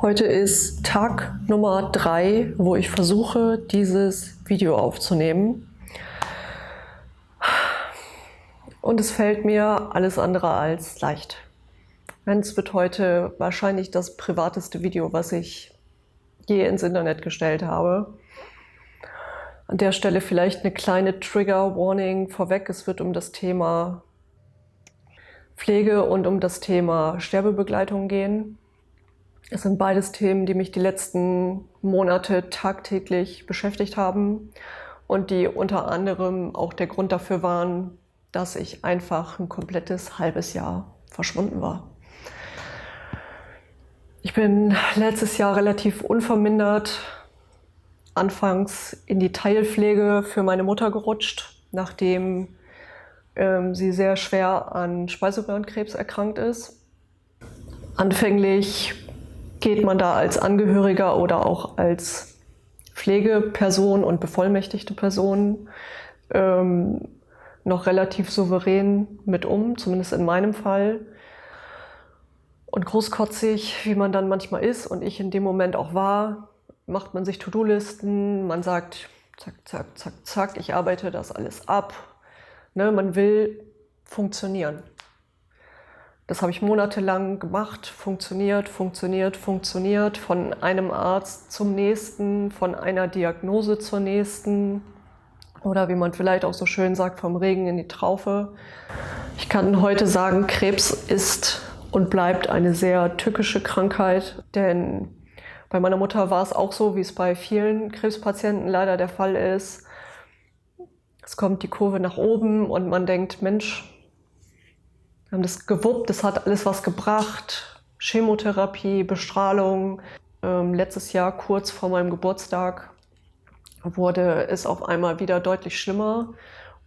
Heute ist Tag Nummer 3, wo ich versuche, dieses Video aufzunehmen. Und es fällt mir alles andere als leicht. Es wird heute wahrscheinlich das privateste Video, was ich je ins Internet gestellt habe. An der Stelle vielleicht eine kleine Trigger-Warning vorweg. Es wird um das Thema Pflege und um das Thema Sterbebegleitung gehen. Es sind beides Themen, die mich die letzten Monate tagtäglich beschäftigt haben und die unter anderem auch der Grund dafür waren, dass ich einfach ein komplettes halbes Jahr verschwunden war. Ich bin letztes Jahr relativ unvermindert anfangs in die Teilpflege für meine Mutter gerutscht, nachdem sie sehr schwer an Speiseröhrenkrebs erkrankt ist. Anfänglich geht man da als Angehöriger oder auch als Pflegeperson und bevollmächtigte Person noch relativ souverän mit um, zumindest in meinem Fall. Und großkotzig, wie man dann manchmal ist und ich in dem Moment auch war, macht man sich To-Do-Listen, man sagt, zack, zack, zack, zack, ich arbeite das alles ab. Ne, man will funktionieren. Das habe ich monatelang gemacht, funktioniert, von einem Arzt zum nächsten, von einer Diagnose zur nächsten oder wie man vielleicht auch so schön sagt, vom Regen in die Traufe. Ich kann heute sagen, Krebs ist und bleibt eine sehr tückische Krankheit, denn bei meiner Mutter war es auch so, wie es bei vielen Krebspatienten leider der Fall ist. Es kommt die Kurve nach oben und man denkt, Mensch, wir haben das gewuppt, das hat alles was gebracht. Chemotherapie, Bestrahlung. Letztes Jahr, kurz vor meinem Geburtstag, wurde es auf einmal wieder deutlich schlimmer.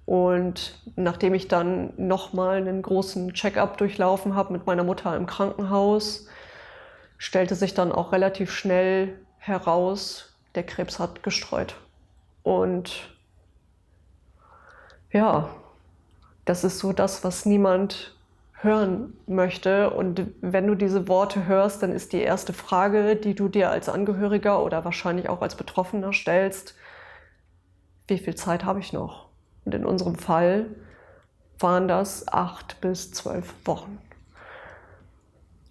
Und nachdem ich dann nochmal einen großen Check-up durchlaufen habe mit meiner Mutter im Krankenhaus, stellte sich dann auch relativ schnell heraus, der Krebs hat gestreut. Und ja, das ist so das, was niemand hören möchte. Und wenn du diese Worte hörst, dann ist die erste Frage, die du dir als Angehöriger oder wahrscheinlich auch als Betroffener stellst, wie viel Zeit habe ich noch? Und in unserem Fall waren das 8 bis 12 Wochen.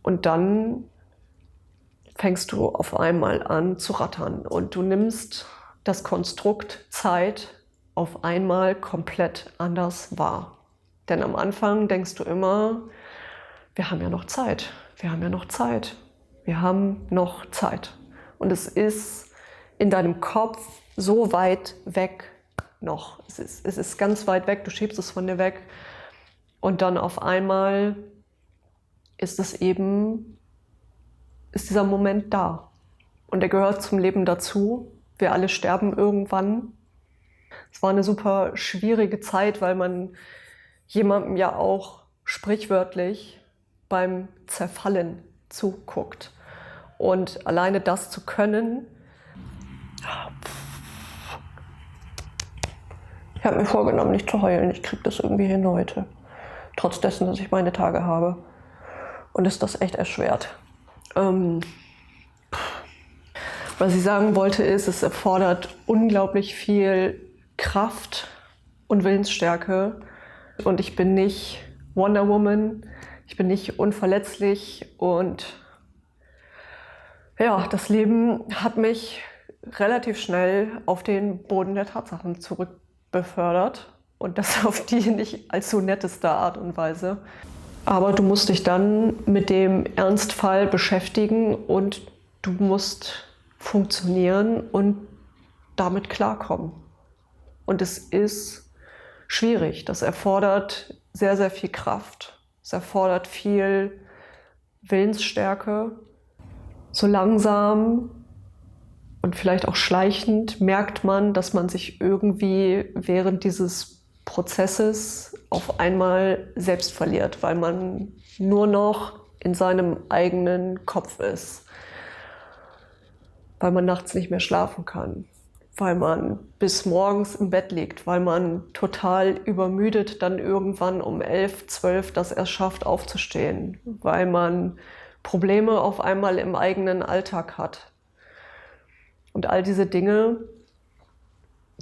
Und dann fängst du auf einmal an zu rattern und du nimmst das Konstrukt Zeit auf einmal komplett anders wahr. Denn am Anfang denkst du immer, wir haben ja noch Zeit, wir haben ja noch Zeit, wir haben noch Zeit. Und es ist in deinem Kopf so weit weg noch. Es ist ganz weit weg, du schiebst es von dir weg. Und dann auf einmal ist dieser Moment da. Und er gehört zum Leben dazu. Wir alle sterben irgendwann. Es war eine super schwierige Zeit, weil man jemandem ja auch sprichwörtlich beim Zerfallen zuguckt. Und alleine das zu können, ich habe mir vorgenommen, nicht zu heulen. Ich kriege das irgendwie hin heute. Trotz dessen, dass ich meine Tage habe. Und ist das echt erschwert. Was ich sagen wollte ist, es erfordert unglaublich viel Kraft und Willensstärke. Und ich bin nicht Wonder Woman, ich bin nicht unverletzlich. Und ja, das Leben hat mich relativ schnell auf den Boden der Tatsachen zurückbefördert. Und das auf die nicht allzu netteste Art und Weise. Aber du musst dich dann mit dem Ernstfall beschäftigen und du musst funktionieren und damit klarkommen. Und es ist schwierig. Das erfordert sehr, sehr viel Kraft. Es erfordert viel Willensstärke. So langsam und vielleicht auch schleichend merkt man, dass man sich irgendwie während dieses Prozesses auf einmal selbst verliert, weil man nur noch in seinem eigenen Kopf ist, weil man nachts nicht mehr schlafen kann, weil man bis morgens im Bett liegt, weil man total übermüdet dann irgendwann um 11, 12 das erst schafft aufzustehen, weil man Probleme auf einmal im eigenen Alltag hat. Und all diese Dinge,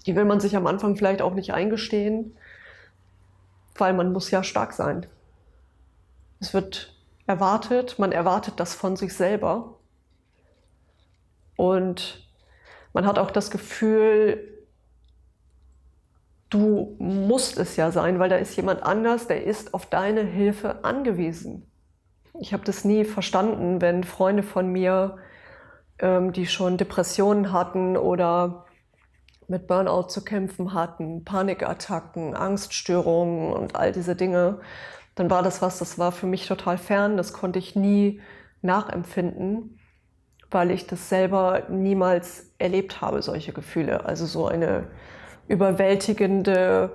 die will man sich am Anfang vielleicht auch nicht eingestehen, weil man muss ja stark sein. Es wird erwartet, man erwartet das von sich selber. Und man hat auch das Gefühl, du musst es ja sein, weil da ist jemand anders, der ist auf deine Hilfe angewiesen. Ich habe das nie verstanden, wenn Freunde von mir, die schon Depressionen hatten oder mit Burnout zu kämpfen hatten, Panikattacken, Angststörungen und all diese Dinge, dann war das war für mich total fern, das konnte ich nie nachempfinden, weil ich das selber niemals erlebt habe, solche Gefühle. Also so eine überwältigende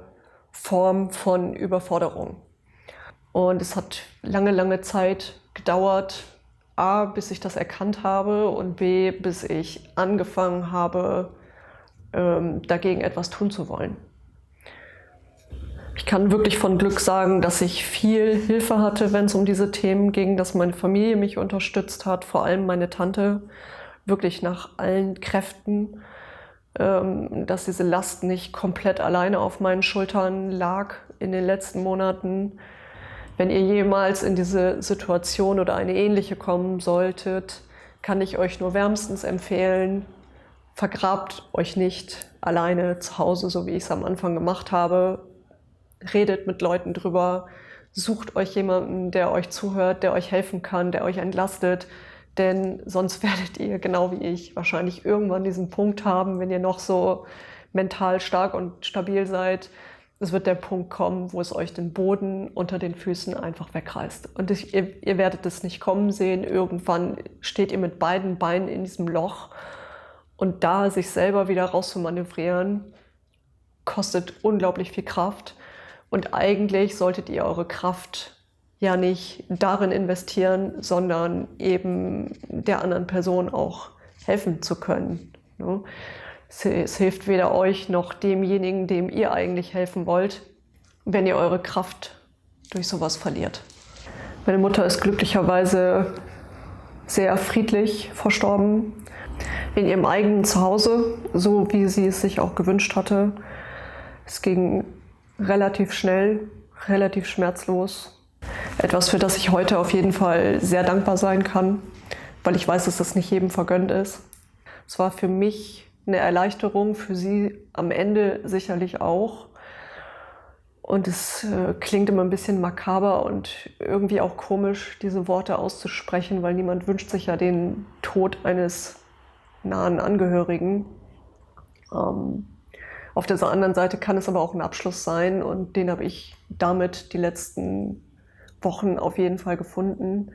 Form von Überforderung. Und es hat lange, lange Zeit gedauert, A, bis ich das erkannt habe und B, bis ich angefangen habe, dagegen etwas tun zu wollen. Ich kann wirklich von Glück sagen, dass ich viel Hilfe hatte, wenn es um diese Themen ging, dass meine Familie mich unterstützt hat, vor allem meine Tante, wirklich nach allen Kräften, dass diese Last nicht komplett alleine auf meinen Schultern lag in den letzten Monaten. Wenn ihr jemals in diese Situation oder eine ähnliche kommen solltet, kann ich euch nur wärmstens empfehlen, vergrabt euch nicht alleine zu Hause, so wie ich es am Anfang gemacht habe. Redet mit Leuten drüber, sucht euch jemanden, der euch zuhört, der euch helfen kann, der euch entlastet. Denn sonst werdet ihr, genau wie ich, wahrscheinlich irgendwann diesen Punkt haben, wenn ihr noch so mental stark und stabil seid. Es wird der Punkt kommen, wo es euch den Boden unter den Füßen einfach wegreißt. Und ihr werdet es nicht kommen sehen. Irgendwann steht ihr mit beiden Beinen in diesem Loch. Und da sich selber wieder rauszumanövrieren, kostet unglaublich viel Kraft. Und eigentlich solltet ihr eure Kraft ja nicht darin investieren, sondern eben der anderen Person auch helfen zu können. Es hilft weder euch noch demjenigen, dem ihr eigentlich helfen wollt, wenn ihr eure Kraft durch sowas verliert. Meine Mutter ist glücklicherweise sehr friedlich verstorben, in ihrem eigenen Zuhause, so wie sie es sich auch gewünscht hatte. Es ging relativ schnell, relativ schmerzlos. Etwas, für das ich heute auf jeden Fall sehr dankbar sein kann, weil ich weiß, dass das nicht jedem vergönnt ist. Es war für mich eine Erleichterung, für sie am Ende sicherlich auch. Und es klingt immer ein bisschen makaber und irgendwie auch komisch, diese Worte auszusprechen, weil niemand wünscht sich ja den Tod eines nahen Angehörigen. Auf der anderen Seite kann es aber auch ein Abschluss sein und den habe ich damit die letzten Wochen auf jeden Fall gefunden.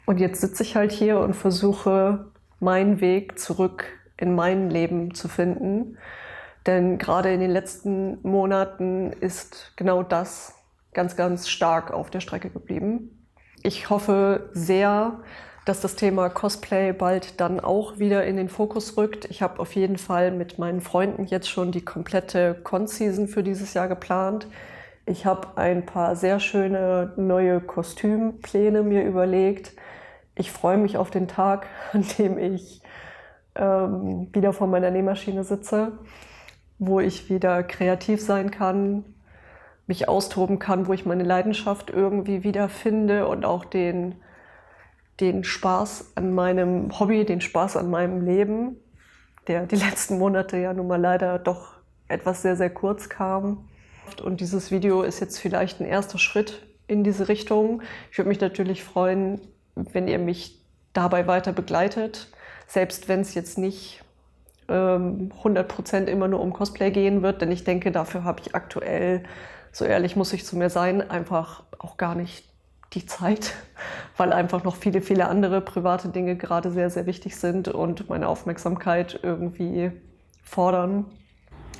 Und jetzt sitze ich halt hier und versuche, meinen Weg zurück in mein Leben zu finden. Denn gerade in den letzten Monaten ist genau das ganz, ganz stark auf der Strecke geblieben. Ich hoffe sehr, dass das Thema Cosplay bald dann auch wieder in den Fokus rückt. Ich habe auf jeden Fall mit meinen Freunden jetzt schon die komplette Con-Season für dieses Jahr geplant. Ich habe ein paar sehr schöne neue Kostümpläne mir überlegt. Ich freue mich auf den Tag, an dem ich wieder vor meiner Nähmaschine sitze, wo ich wieder kreativ sein kann, mich austoben kann, wo ich meine Leidenschaft irgendwie wiederfinde und auch den Spaß an meinem Hobby, den Spaß an meinem Leben, der die letzten Monate ja nun mal leider doch etwas sehr, sehr kurz kam. Und dieses Video ist jetzt vielleicht ein erster Schritt in diese Richtung. Ich würde mich natürlich freuen, wenn ihr mich dabei weiter begleitet, selbst wenn es jetzt nicht 100% immer nur um Cosplay gehen wird, denn ich denke, dafür habe ich aktuell, so ehrlich muss ich zu mir sein, einfach auch gar nicht die Zeit, weil einfach noch viele, viele andere private Dinge gerade sehr, sehr wichtig sind und meine Aufmerksamkeit irgendwie fordern.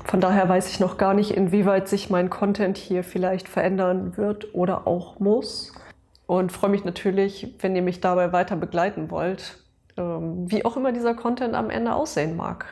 Von daher weiß ich noch gar nicht, inwieweit sich mein Content hier vielleicht verändern wird oder auch muss. Und freue mich natürlich, wenn ihr mich dabei weiter begleiten wollt, wie auch immer dieser Content am Ende aussehen mag.